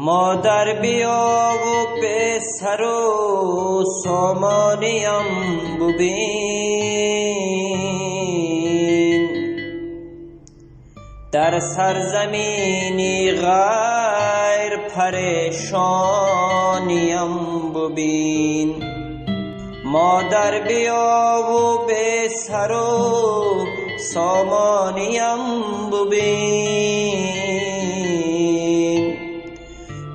مادر بیا و پسر و سامانیم ببین، در سرزمینی غیر پریشانیم ببین. مادر بیا و پسر و سامانیم ببین،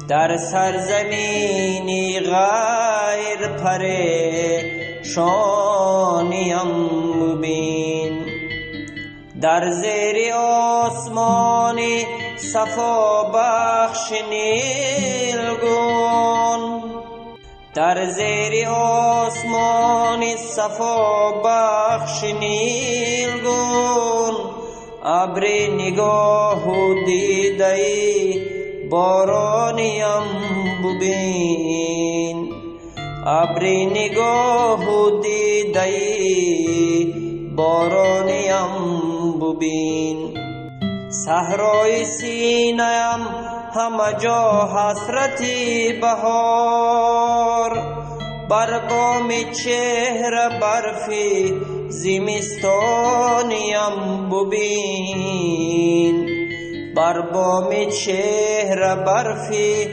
در سرزمینی غیر پریشانیم ببین. در زیر آسمانی صفا بخش نیلگون، در زیر آسمانی صفا بخش نیلگون، ابر نگاه و دیده بارانیم ببین، ابر نگاه و دیده بارانیم ببین. صحرای سینه‌ام همه جا حسرتی بهار، بر بام چهره برفی زمستانیم ببین، بر بام چهره برفی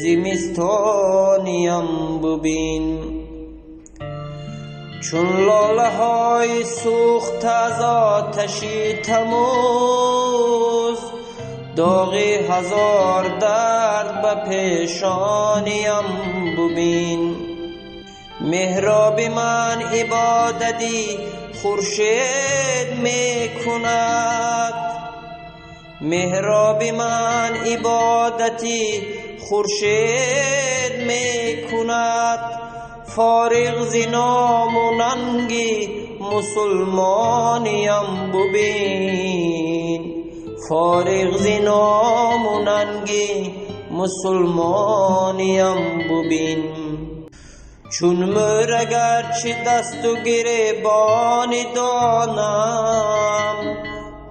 زمستانیم ببین. چون لاله های سوخت از آتش تموز، داغ هزار درد به پیشانیم ببین. محراب من عبادتی خورشید می کند، محراب من عبادتی خورشید می کند. فارغ ز نام و ننگی مسلمانیم ببین، فارغ ز نام و ننگی مسلمانیم ببین. چون مور اگرچه دست و گریبان دانم،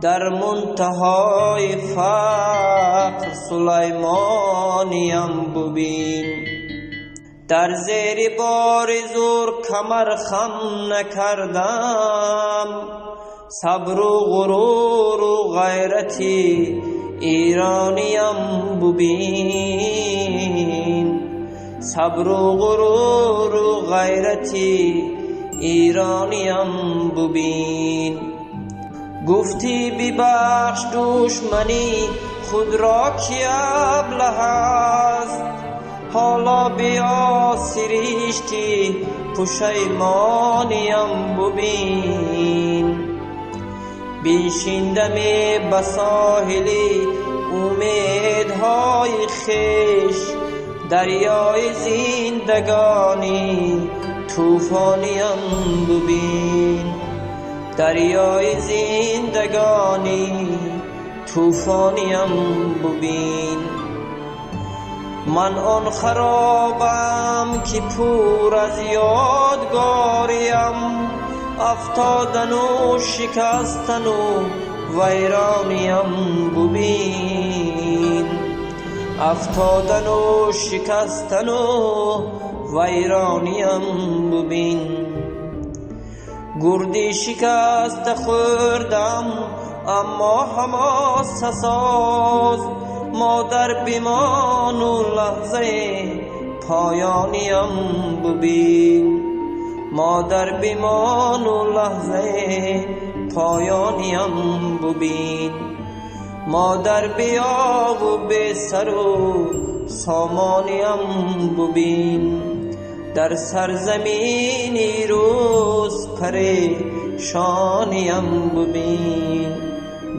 در منتهای فقر سلیمانیم ببین. در زیر بار زور کمر خم نکردم، صبر و غرور و غیرتی ایرانیم ببین، صبر و غرور و غیرتی ایرانیم ببین. گفتی ببخش دشمنی خود را که ابله است، حالا بیا سرشتی پشیمانیم ببین. بنشین دمی به ساحلی امیدهای خویش، دریای زندگانی طوفانیم ببین، دریای زندگانی طوفانیم ببین. من آن خرابم که پر از یادگاریم، افتادن و شکستن و ویرانیم ببین، افتادن و شکستن و ویرانیم ببین. گردی شکست خوردم اما حماسه ساز، مادر بمان و لحظه پایانیم ببین، مادر بمان و لحظه پایانیم ببین. مادر بیا و به سر و سامانیم ببین، در سرزمینی روز پریشانیم ببین.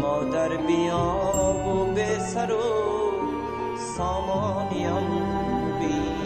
مادر بیا و به سر و سامانیم ببین.